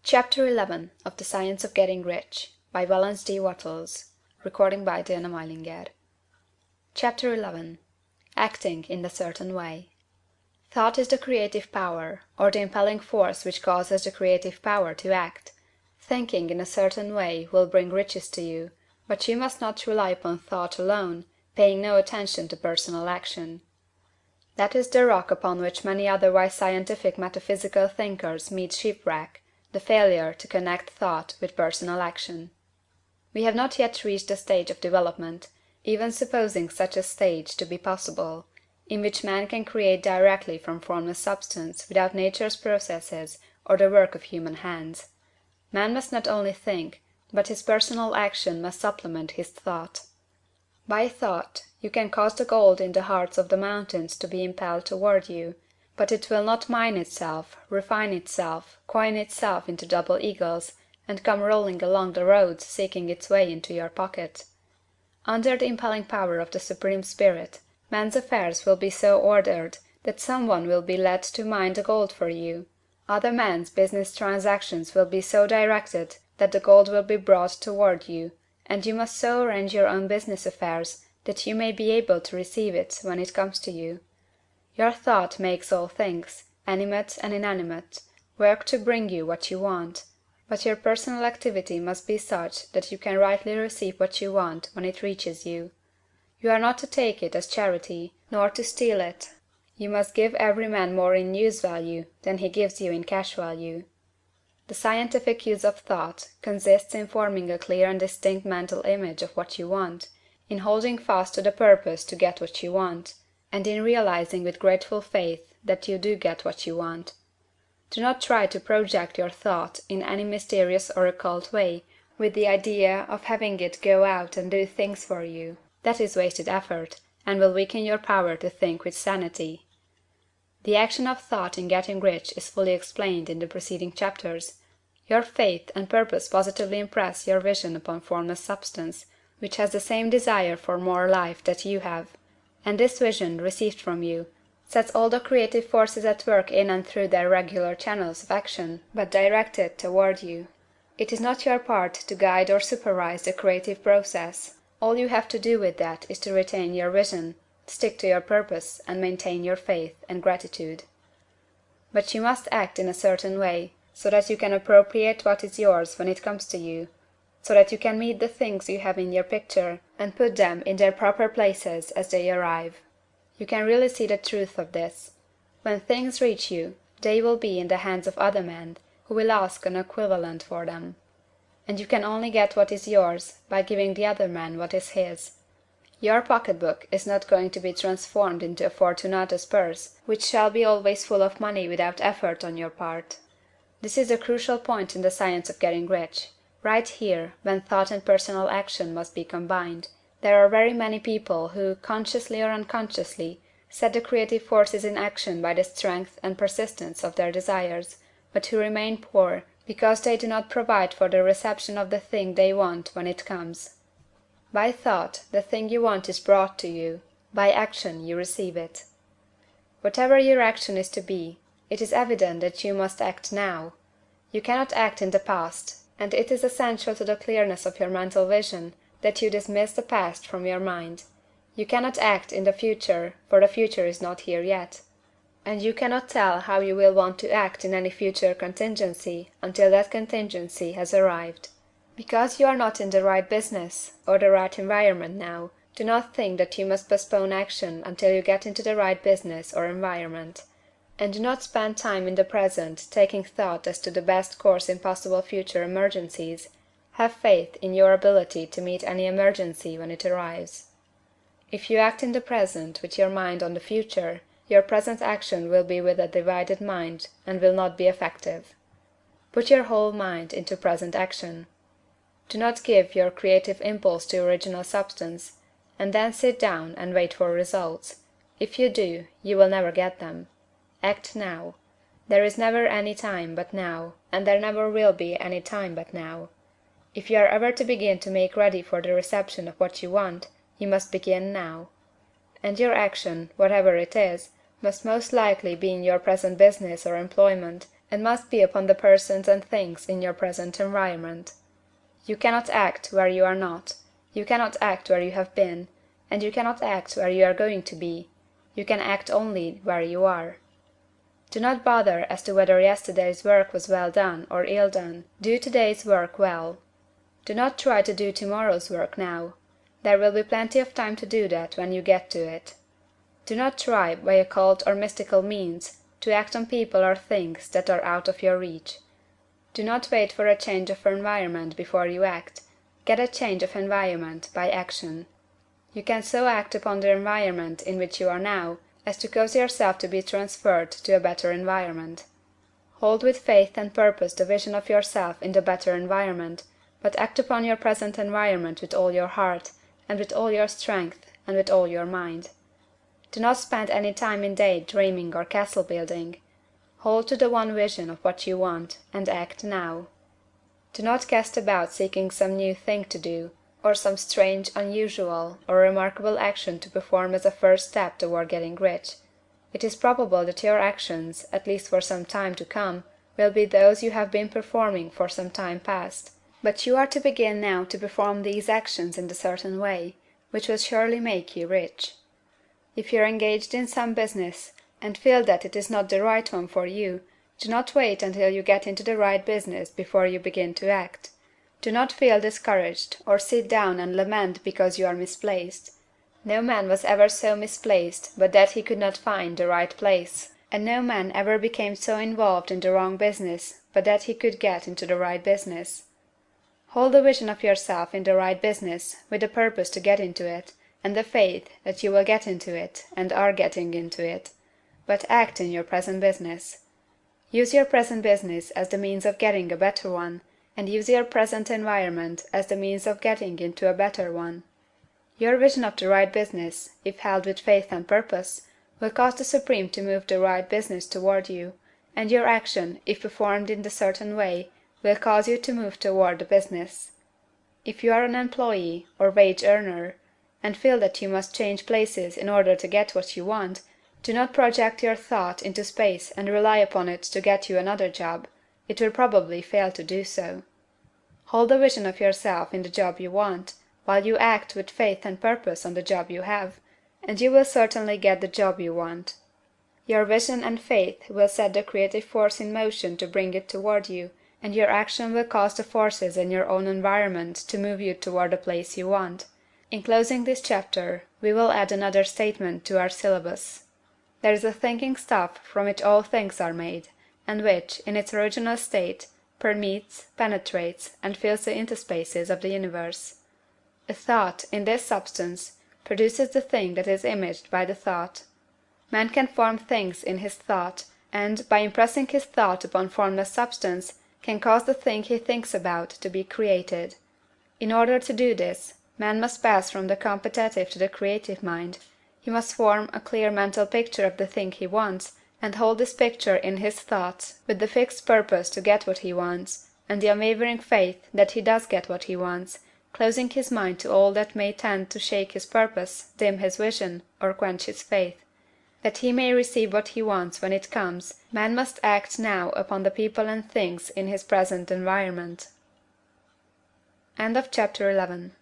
Chapter 11 of The Science of Getting Rich by Valence D. Wattles Chapter 11 Acting in a Certain Way. Thought is the creative power, or the impelling force which causes the creative power to act. Thinking in a certain way will bring riches to you, but you must not rely upon thought alone, paying no attention to personal action. That is the rock upon which many otherwise scientific metaphysical thinkers meet shipwreck, the failure to connect thought with personal action. We have not yet reached the stage of development, even supposing such a stage to be possible, in which man can create directly from formless substance without nature's processes or the work of human hands. Man must not only think, but his personal action must supplement his thought. By thought, you can cause the gold in the hearts of the mountains to be impelled toward you, but it will not mine itself, refine itself, coin itself into double eagles, and come rolling along the roads seeking its way into your pocket. Under the impelling power of the Supreme Spirit, man's affairs will be so ordered that some one will be led to mine the gold for you. Other men's business transactions will be so directed that the gold will be brought toward you, and you must so arrange your own business affairs that you may be able to receive it when it comes to you. Your thought makes all things, animate and inanimate, work to bring you what you want, but your personal activity must be such that you can rightly receive what you want when it reaches you. You are not to take it as charity, nor to steal it. You must give every man more in use value than he gives you in cash value. The scientific use of thought consists in forming a clear and distinct mental image of what you want, in holding fast to the purpose to get what you want, and in realizing with grateful faith that you do get what you want. Do not try to project your thought in any mysterious or occult way, with the idea of having it go out and do things for you. That is wasted effort, and will weaken your power to think with sanity. The action of thought in getting rich is fully explained in the preceding chapters. Your faith and purpose positively impress your vision upon formless substance, which has the same desire for more life that you have. And this vision, received from you, sets all the creative forces at work in and through their regular channels of action, but directed toward you. It is not your part to guide or supervise the creative process. All you have to do with that is to retain your vision, stick to your purpose, and maintain your faith and gratitude. But you must act in a certain way, so that you can appropriate what is yours when it comes to you, so that you can meet the things you have in your picture, and put them in their proper places as they arrive. You can really see the truth of this. When things reach you, they will be in the hands of other men, who will ask an equivalent for them. And you can only get what is yours by giving the other man what is his. Your pocketbook is not going to be transformed into a Fortunatus purse, which shall be always full of money without effort on your part. This is a crucial point in the science of getting rich. Right here, when thought and personal action must be combined, there are very many people who, consciously or unconsciously, set the creative forces in action by the strength and persistence of their desires, but who remain poor because they do not provide for the reception of the thing they want when it comes. By thought, the thing you want is brought to you; by action you receive it. Whatever your action is to be, it is evident that you must act now. You cannot act in the past, and it is essential to the clearness of your mental vision that you dismiss the past from your mind. You cannot act in the future, for the future is not here yet. And you cannot tell how you will want to act in any future contingency until that contingency has arrived. Because you are not in the right business or the right environment now, do not think that you must postpone action until you get into the right business or environment. And do not spend time in the present taking thought as to the best course in possible future emergencies. Have faith in your ability to meet any emergency when it arrives. If you act in the present with your mind on the future, your present action will be with a divided mind and will not be effective. Put your whole mind into present action. Do not give your creative impulse to original substance, and then sit down and wait for results. If you do, you will never get them. Act now. There is never any time but now, and there never will be any time but now. If you are ever to begin to make ready for the reception of what you want, you must begin now. And your action, whatever it is, must most likely be in your present business or employment, and must be upon the persons and things in your present environment. You cannot act where you are not, you cannot act where you have been, and you cannot act where you are going to be. You can act only where you are. Do not bother as to whether yesterday's work was well done or ill done. Do today's work well. Do not try to do tomorrow's work now. There will be plenty of time to do that when you get to it. Do not try, by occult or mystical means, to act on people or things that are out of your reach. Do not wait for a change of environment before you act. Get a change of environment by action. You can so act upon the environment in which you are now as to cause yourself to be transferred to a better environment. Hold with faith and purpose the vision of yourself in the better environment, but act upon your present environment with all your heart, and with all your strength, and with all your mind. Do not spend any time in day dreaming or castle building. Hold to the one vision of what you want, and act now. Do not cast about seeking some new thing to do, or some strange, unusual, or remarkable action to perform as a first step toward getting rich. It is probable that your actions, at least for some time to come, will be those you have been performing for some time past. But you are to begin now to perform these actions in a certain way, which will surely make you rich. If you are engaged in some business, and feel that it is not the right one for you, do not wait until you get into the right business before you begin to act. Do not feel discouraged, or sit down and lament because you are misplaced. No man was ever so misplaced but that he could not find the right place, and no man ever became so involved in the wrong business but that he could get into the right business. Hold the vision of yourself in the right business, with the purpose to get into it, and the faith that you will get into it, and are getting into it. But act in your present business. Use your present business as the means of getting a better one, and use your present environment as the means of getting into a better one. Your vision of the right business, if held with faith and purpose, will cause the Supreme to move the right business toward you, and your action, if performed in the certain way, will cause you to move toward the business. If you are an employee, or wage earner, and feel that you must change places in order to get what you want, do not project your thought into space and rely upon it to get you another job. It will probably fail to do so. Hold the vision of yourself in the job you want, while you act with faith and purpose on the job you have, and you will certainly get the job you want. Your vision and faith will set the creative force in motion to bring it toward you, and your action will cause the forces in your own environment to move you toward the place you want. In closing this chapter, we will add another statement to our syllabus. There is a thinking stuff from which all things are made, and which, in its original state, permeates, penetrates, and fills the interspaces of the universe. A thought, in this substance, produces the thing that is imaged by the thought. Man can form things in his thought, and, by impressing his thought upon formless substance, can cause the thing he thinks about to be created. In order to do this, man must pass from the competitive to the creative mind. He must form a clear mental picture of the thing he wants, and hold this picture in his thoughts, with the fixed purpose to get what he wants, and the unwavering faith that he does get what he wants, closing his mind to all that may tend to shake his purpose, dim his vision, or quench his faith. That he may receive what he wants when it comes, man must act now upon the people and things in his present environment. End of chapter 11.